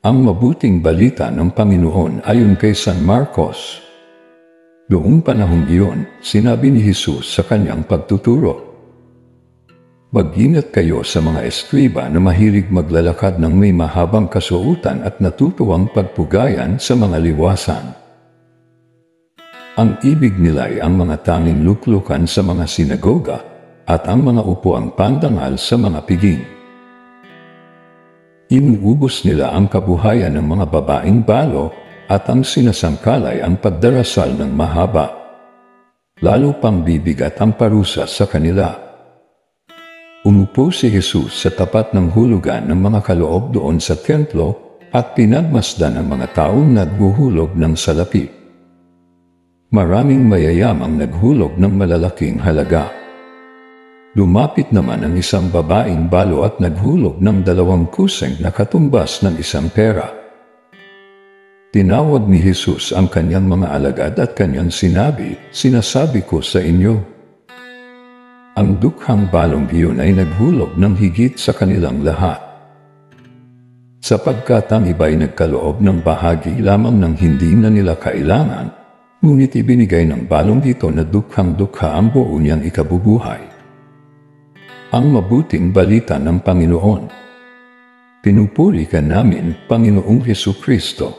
Ang mabuting balita ng Panginoon ayon kay San Marcos. Noong panahong iyon, sinabi ni Jesus sa kanyang pagtuturo, "Mag-ingat kayo sa mga eskriba na mahilig maglalakad ng may mahabang kasuotan at natutuwang pagpugayan sa mga liwasan. Ang ibig nila ay ang mga tanging luklukan sa mga sinagoga at ang mga upuang pandangal sa mga piging. Inuubos nila ang kabuhayan ng mga babaeng balo at ang sinasangkalay ang pagdarasal ng mahaba. Lalo pang bibigat ang parusa sa kanila." Umupo si Jesus sa tapat ng hulugan ng mga kaloob doon sa templo at pinagmasdan ang mga taong naghuhulog ng salapi. Maraming mayayamang naghulog ng malalaking halaga. Lumapit naman ang isang babaeng balo at naghulog ng 2 kuseng na katumbas ng isang pera. Tinawag ni Jesus ang kanyang mga alagad at kanyang sinabi, "Sinasabi ko sa inyo, ang dukhang balong iyon ay naghulog ng higit sa kanilang lahat. Sapagkat ang iba'y nagkaloob ng bahagi lamang ng hindi na nila kailangan, ngunit ibinigay ng balong ito na dukhang-dukha ang buo niyang ikabubuhay." Ang mabuting balita ng Panginoon. Pinupuri ka namin, Panginoong Jesucristo.